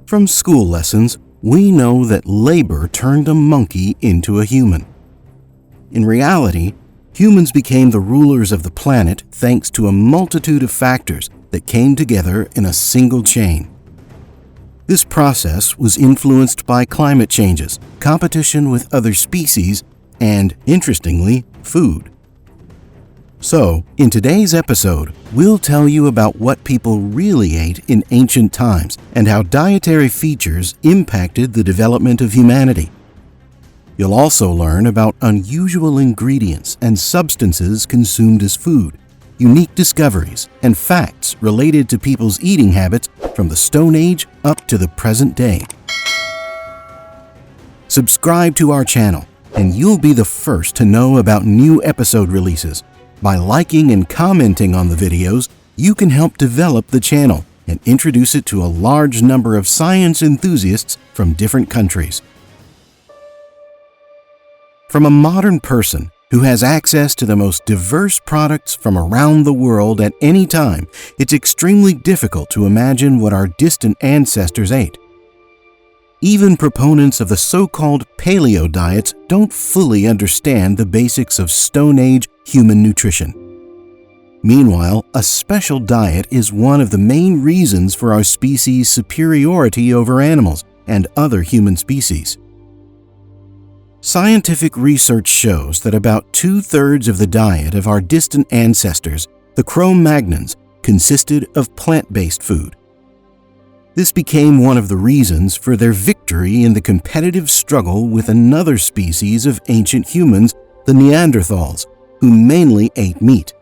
From school lessons, we know that labor turned a monkey into a human. In reality, humans became the rulers of the planet thanks to a multitude of factors that came together in a single chain. This process was influenced by climate changes, competition with other species, and, interestingly, food. So, in today's episode, we'll tell you about what people really ate in ancient times and how dietary features impacted the development of humanity. You'll also learn about unusual ingredients and substances consumed as food, unique discoveries, and facts related to people's eating habits from the Stone Age up to the present day. Subscribe to our channel, and you'll be the first to know about new episode releases. By liking and commenting on the videos, you can help develop the channel and introduce it to a large number of science enthusiasts from different countries. From a modern person who has access to the most diverse products from around the world at any time, it's extremely difficult to imagine what our distant ancestors ate. Even proponents of the so-called paleo diets don't fully understand the basics of Stone Age human nutrition. Meanwhile, a special diet is one of the main reasons for our species' superiority over animals and other human species. Scientific research shows that about 2/3 of the diet of our distant ancestors, the Cro-Magnons, consisted of plant-based food. This became one of the reasons for their victory in the competitive struggle with another species of ancient humans, the Neanderthals, who mainly ate meat.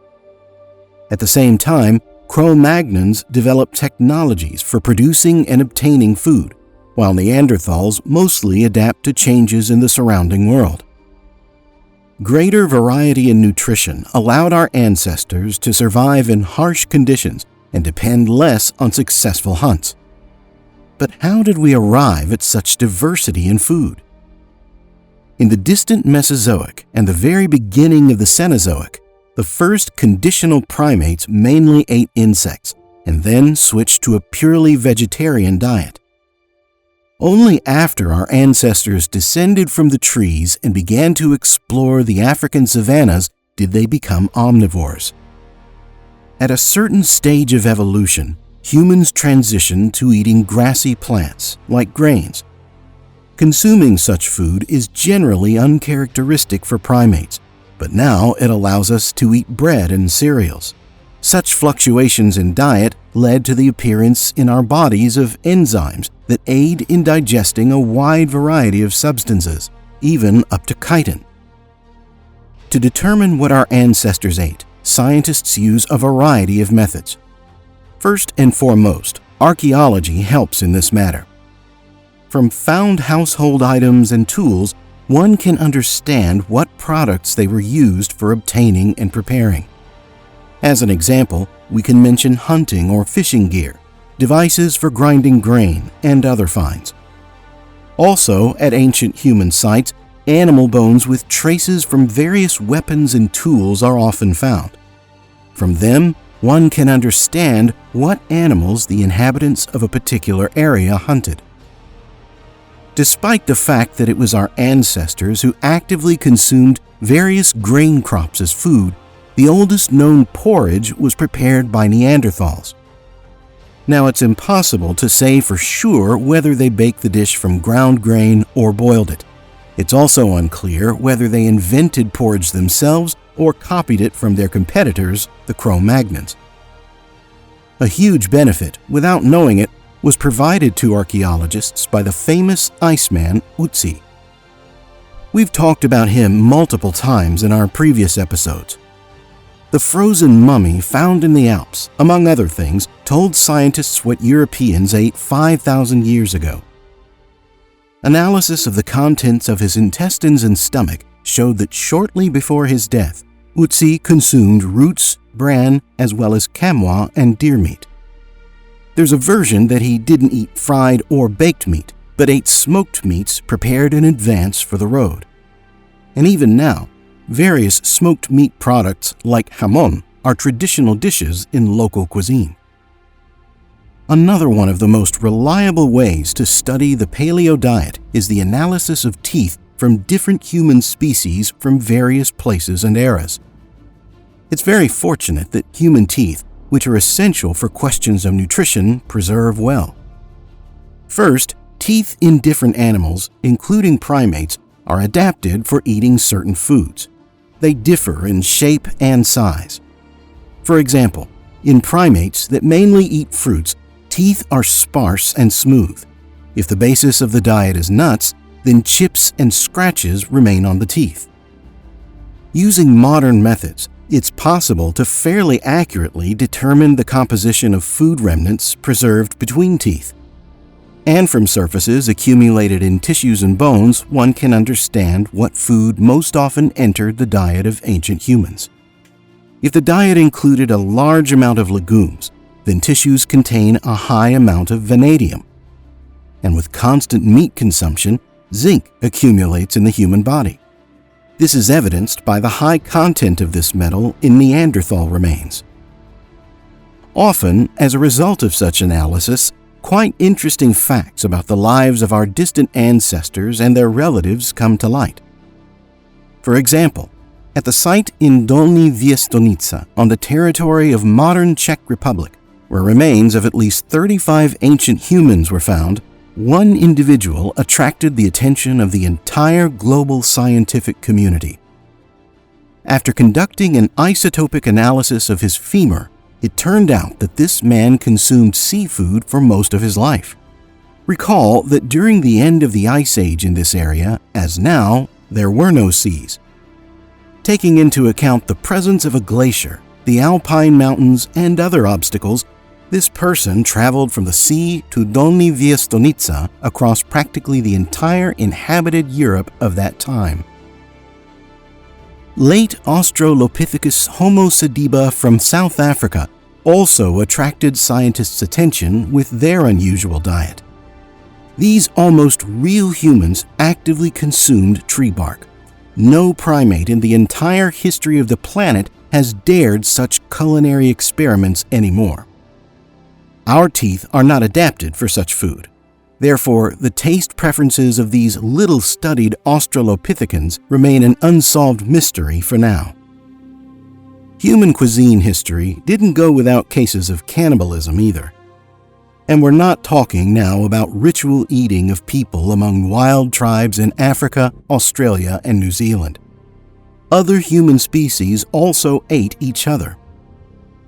At the same time, Cro-Magnons developed technologies for producing and obtaining food, while Neanderthals mostly adapt to changes in the surrounding world. Greater variety in nutrition allowed our ancestors to survive in harsh conditions and depend less on successful hunts. But how did we arrive at such diversity in food? In the distant Mesozoic and the very beginning of the Cenozoic, the first conditional primates mainly ate insects and then switched to a purely vegetarian diet. Only after our ancestors descended from the trees and began to explore the African savannas did they become omnivores. At a certain stage of evolution, humans transitioned to eating grassy plants, like grains. Consuming such food is generally uncharacteristic for primates, but now it allows us to eat bread and cereals. Such fluctuations in diet led to the appearance in our bodies of enzymes that aid in digesting a wide variety of substances, even up to chitin. To determine what our ancestors ate, scientists use a variety of methods. First and foremost, archaeology helps in this matter. From found household items and tools, one can understand what products they were used for obtaining and preparing. As an example, we can mention hunting or fishing gear, devices for grinding grain, and other finds. Also, at ancient human sites, animal bones with traces from various weapons and tools are often found. From them, one can understand what animals the inhabitants of a particular area hunted. Despite the fact that it was our ancestors who actively consumed various grain crops as food, the oldest known porridge was prepared by Neanderthals. Now, it's impossible to say for sure whether they baked the dish from ground grain or boiled it. It's also unclear whether they invented porridge themselves or copied it from their competitors, the Cro-Magnons. A huge benefit, without knowing it, was provided to archaeologists by the famous Iceman Otzi. We've talked about him multiple times in our previous episodes. The frozen mummy found in the Alps, among other things, told scientists what Europeans ate 5,000 years ago. Analysis of the contents of his intestines and stomach showed that shortly before his death, Otzi consumed roots, bran, as well as chamois and deer meat. There's a version that he didn't eat fried or baked meat, but ate smoked meats prepared in advance for the road. And even now, various smoked meat products like jamón are traditional dishes in local cuisine. Another one of the most reliable ways to study the paleo diet is the analysis of teeth from different human species from various places and eras. It's very fortunate that human teeth, which are essential for questions of nutrition, preserve well. First, teeth in different animals, including primates, are adapted for eating certain foods. They differ in shape and size. For example, in primates that mainly eat fruits, teeth are sparse and smooth. If the basis of the diet is nuts, then chips and scratches remain on the teeth. Using modern methods, it's possible to fairly accurately determine the composition of food remnants preserved between teeth. And from surfaces accumulated in tissues and bones, one can understand what food most often entered the diet of ancient humans. If the diet included a large amount of legumes, then tissues contain a high amount of vanadium. And with constant meat consumption, zinc accumulates in the human body. This is evidenced by the high content of this metal in Neanderthal remains. Often, as a result of such analysis, quite interesting facts about the lives of our distant ancestors and their relatives come to light. For example, at the site in Dolní Věstonice on the territory of modern Czech Republic, where remains of at least 35 ancient humans were found, one individual attracted the attention of the entire global scientific community. After conducting an isotopic analysis of his femur, it turned out that this man consumed seafood for most of his life. Recall that during the end of the Ice Age in this area, as now, there were no seas. Taking into account the presence of a glacier, the Alpine mountains, and other obstacles, this person traveled from the sea to Dolní Věstonice across practically the entire inhabited Europe of that time. Late Australopithecus Homo sediba from South Africa also attracted scientists' attention with their unusual diet. These almost real humans actively consumed tree bark. No primate in the entire history of the planet has dared such culinary experiments anymore. Our teeth are not adapted for such food. Therefore, the taste preferences of these little-studied Australopithecans remain an unsolved mystery for now. Human cuisine history didn't go without cases of cannibalism either. And we're not talking now about ritual eating of people among wild tribes in Africa, Australia, and New Zealand. Other human species also ate each other.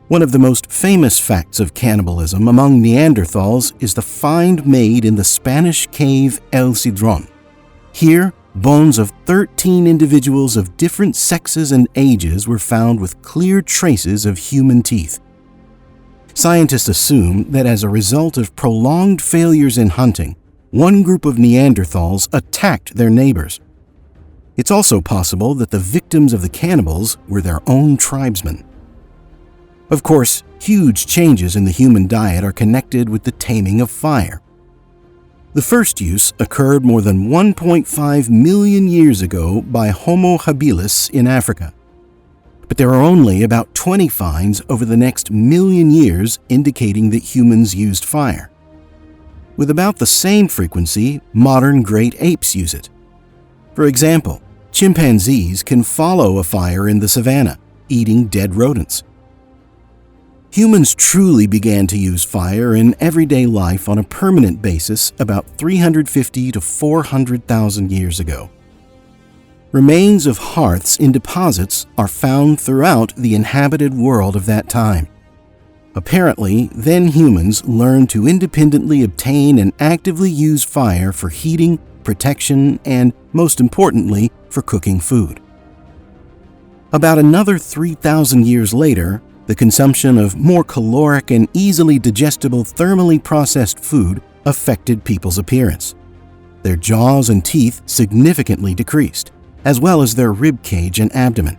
One of the most famous facts of cannibalism among Neanderthals is the find made in the Spanish cave El Cedrón. Here, bones of 13 individuals of different sexes and ages were found with clear traces of human teeth. Scientists assume that as a result of prolonged failures in hunting, one group of Neanderthals attacked their neighbors. It's also possible that the victims of the cannibals were their own tribesmen. Of course, huge changes in the human diet are connected with the taming of fire. The first use occurred more than 1.5 million years ago by Homo habilis in Africa. But there are only about 20 finds over the next million years indicating that humans used fire. With about the same frequency, modern great apes use it. For example, chimpanzees can follow a fire in the savannah, eating dead rodents. Humans truly began to use fire in everyday life on a permanent basis about 350 to 400,000 years ago. Remains of hearths in deposits are found throughout the inhabited world of that time. Apparently, then humans learned to independently obtain and actively use fire for heating, protection, and, most importantly, for cooking food. About another 3,000 years later, the consumption of more caloric and easily digestible thermally processed food affected people's appearance. Their jaws and teeth significantly decreased, as well as their rib cage and abdomen.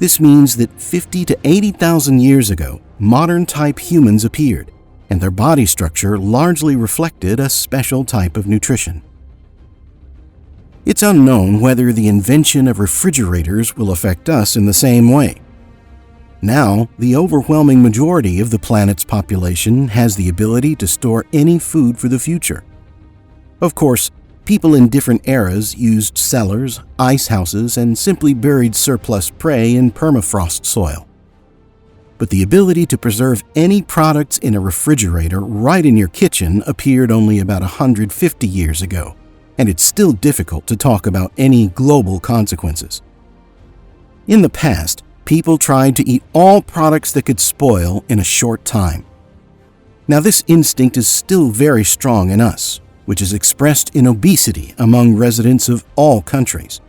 This means that 50 to 80,000 years ago, modern-type humans appeared, and their body structure largely reflected a special type of nutrition. It's unknown whether the invention of refrigerators will affect us in the same way. Now, the overwhelming majority of the planet's population has the ability to store any food for the future. Of course, people in different eras used cellars, ice houses, and simply buried surplus prey in permafrost soil. But the ability to preserve any products in a refrigerator right in your kitchen appeared only about 150 years ago, and it's still difficult to talk about any global consequences. In the past, people tried to eat all products that could spoil in a short time. Now, this instinct is still very strong in us, which is expressed in obesity among residents of all countries.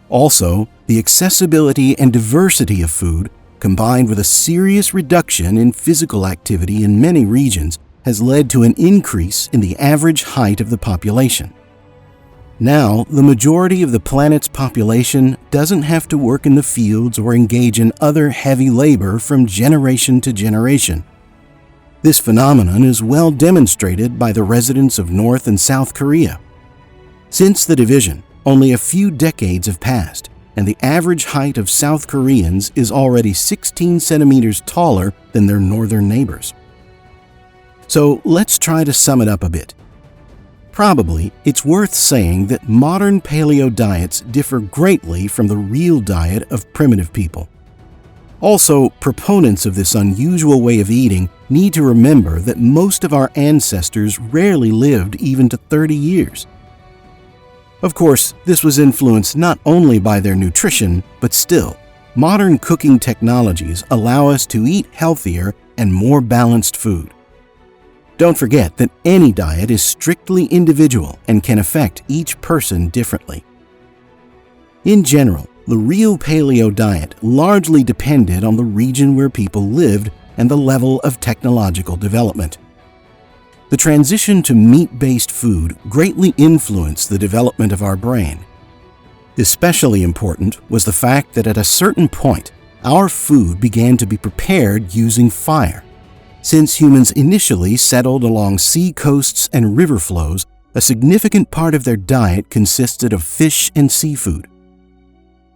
Also, the accessibility and diversity of food, combined with a serious reduction in physical activity in many regions, has led to an increase in the average height of the population. Now, the majority of the planet's population doesn't have to work in the fields or engage in other heavy labor from generation to generation. This phenomenon is well demonstrated by the residents of North and South Korea. Since the division, only a few decades have passed, and the average height of South Koreans is already 16 centimeters taller than their northern neighbors. So let's try to sum it up a bit. Probably, it's worth saying that modern paleo diets differ greatly from the real diet of primitive people. Also, proponents of this unusual way of eating need to remember that most of our ancestors rarely lived even to 30 years. Of course, this was influenced not only by their nutrition, but still, modern cooking technologies allow us to eat healthier and more balanced food. Don't forget that any diet is strictly individual and can affect each person differently. In general, the real paleo diet largely depended on the region where people lived and the level of technological development. The transition to meat-based food greatly influenced the development of our brain. Especially important was the fact that at a certain point, our food began to be prepared using fire. Since humans initially settled along sea coasts and river flows, a significant part of their diet consisted of fish and seafood.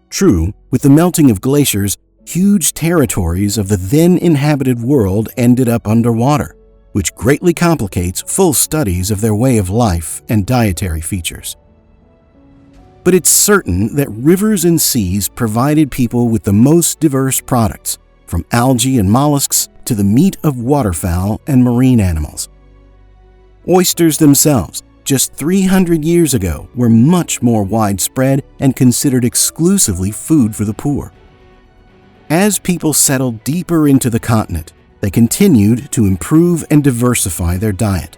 True, with the melting of glaciers, huge territories of the then inhabited world ended up underwater, which greatly complicates full studies of their way of life and dietary features. But it's certain that rivers and seas provided people with the most diverse products, from algae and mollusks to the meat of waterfowl and marine animals. Oysters themselves, just 300 years ago, were much more widespread and considered exclusively food for the poor. As people settled deeper into the continent, they continued to improve and diversify their diet.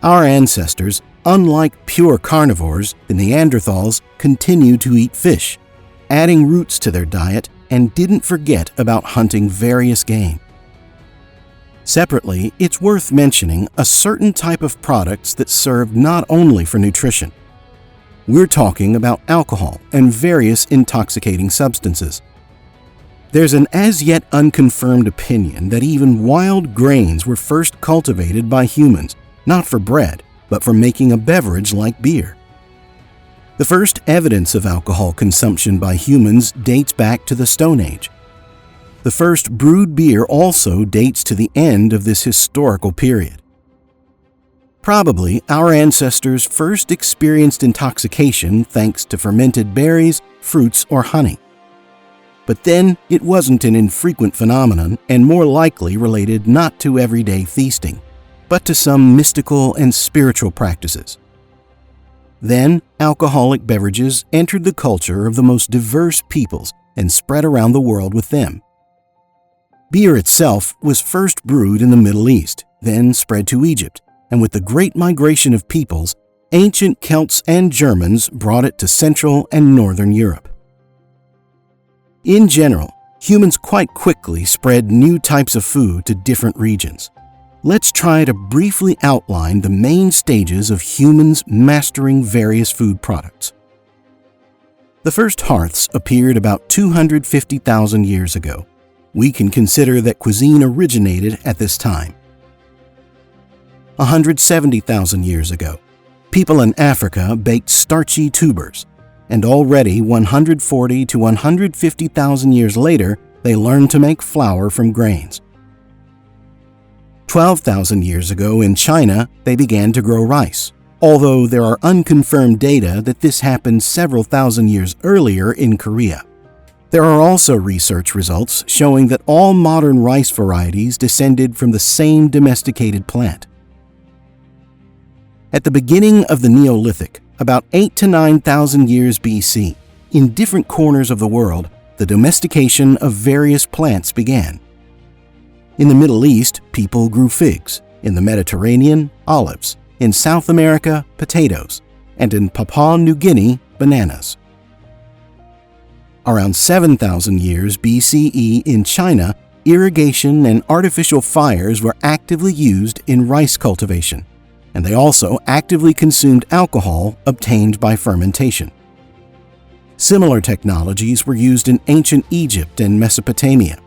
Our ancestors, unlike pure carnivores, the Neanderthals, continued to eat fish, adding roots to their diet, and didn't forget about hunting various game. Separately, it's worth mentioning a certain type of products that served not only for nutrition. We're talking about alcohol and various intoxicating substances. There's an as yet unconfirmed opinion that even wild grains were first cultivated by humans, not for bread, but for making a beverage like beer. The first evidence of alcohol consumption by humans dates back to the Stone Age. The first brewed beer also dates to the end of this historical period. Probably, our ancestors first experienced intoxication thanks to fermented berries, fruits, or honey. But then, it wasn't an infrequent phenomenon and more likely related not to everyday feasting, but to some mystical and spiritual practices. Then, alcoholic beverages entered the culture of the most diverse peoples and spread around the world with them. Beer itself was first brewed in the Middle East, then spread to Egypt, and with the great migration of peoples, ancient Celts and Germans brought it to Central and Northern Europe. In general, humans quite quickly spread new types of food to different regions. Let's try to briefly outline the main stages of humans mastering various food products. The first hearths appeared about 250,000 years ago. We can consider that cuisine originated at this time. 170,000 years ago, people in Africa baked starchy tubers, and already 140 to 150,000 years later, they learned to make flour from grains. 12,000 years ago in China, they began to grow rice, although there are unconfirmed data that this happened several thousand years earlier in Korea. There are also research results showing that all modern rice varieties descended from the same domesticated plant. At the beginning of the Neolithic, about 8 to 9,000 years BC, in different corners of the world, the domestication of various plants began. In the Middle East, people grew figs, in the Mediterranean, olives, in South America, potatoes, and in Papua New Guinea, bananas. Around 7,000 years BCE in China, irrigation and artificial fires were actively used in rice cultivation, and they also actively consumed alcohol obtained by fermentation. Similar technologies were used in ancient Egypt and Mesopotamia.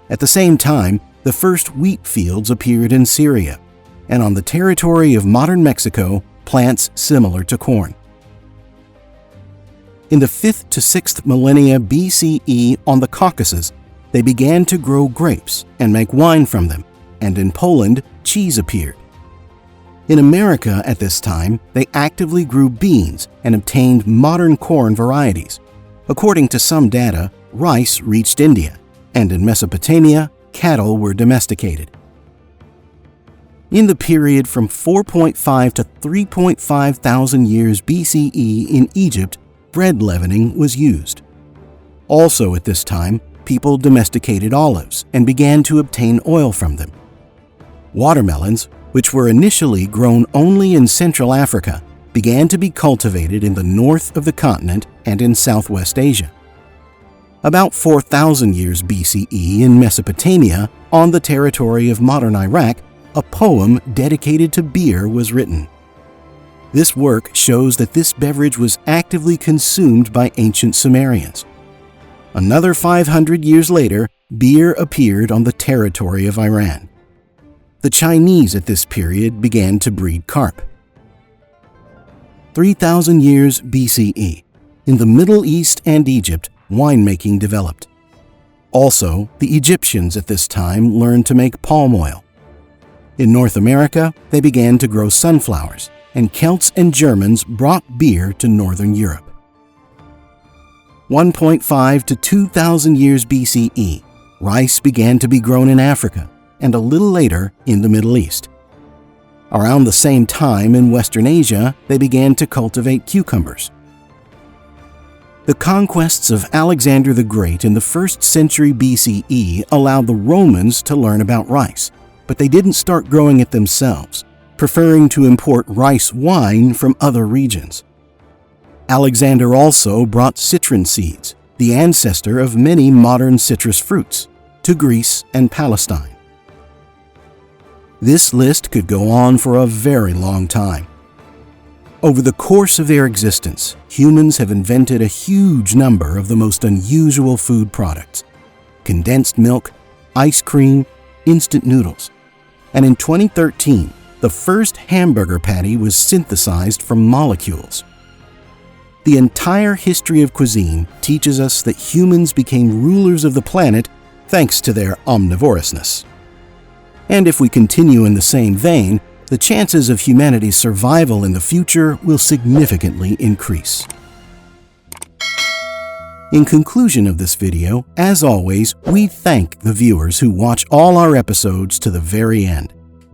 At the same time, the first wheat fields appeared in Syria, and on the territory of modern Mexico, plants similar to corn. In the 5th to 6th millennia BCE on the Caucasus, they began to grow grapes and make wine from them, and in Poland, cheese appeared. In America at this time, they actively grew beans and obtained modern corn varieties. According to some data, rice reached India, and in Mesopotamia, cattle were domesticated. In the period from 4.5 to 3.5 thousand years BCE in Egypt, bread leavening was used. Also at this time, people domesticated olives and began to obtain oil from them. Watermelons, which were initially grown only in Central Africa, began to be cultivated in the north of the continent and in Southwest Asia. About 4,000 years BCE in Mesopotamia, on the territory of modern Iraq, a poem dedicated to beer was written. This work shows that this beverage was actively consumed by ancient Sumerians. Another 500 years later, beer appeared on the territory of Iran. The Chinese at this period began to breed carp. 3,000 years BCE, in the Middle East and Egypt, winemaking developed. Also, the Egyptians at this time learned to make palm oil. In North America, they began to grow sunflowers, and Celts and Germans brought beer to Northern Europe. 1.5 to 2,000 years BCE, rice began to be grown in Africa, and a little later in the Middle East. Around the same time in Western Asia, they began to cultivate cucumbers. The conquests of Alexander the Great in the 1st century BCE allowed the Romans to learn about rice, but they didn't start growing it themselves, preferring to import rice wine from other regions. Alexander also brought citron seeds, the ancestor of many modern citrus fruits, to Greece and Palestine. This list could go on for a very long time. Over the course of their existence, humans have invented a huge number of the most unusual food products: condensed milk, ice cream, instant noodles. And in 2013, the first hamburger patty was synthesized from molecules. The entire history of cuisine teaches us that humans became rulers of the planet thanks to their omnivorousness. And if we continue in the same vein, the chances of humanity's survival in the future will significantly increase. In conclusion of this video, as always, we thank the viewers who watch all our episodes to the very end.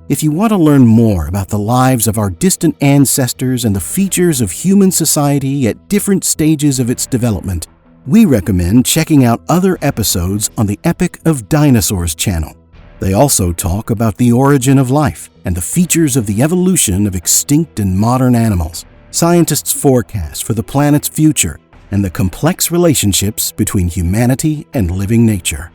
If you want to learn more about the lives of our distant ancestors and the features of human society at different stages of its development, we recommend checking out other episodes on the Epic of Dinosaurs channel. They also talk about the origin of life and the features of the evolution of extinct and modern animals, scientists' forecasts for the planet's future, and the complex relationships between humanity and living nature.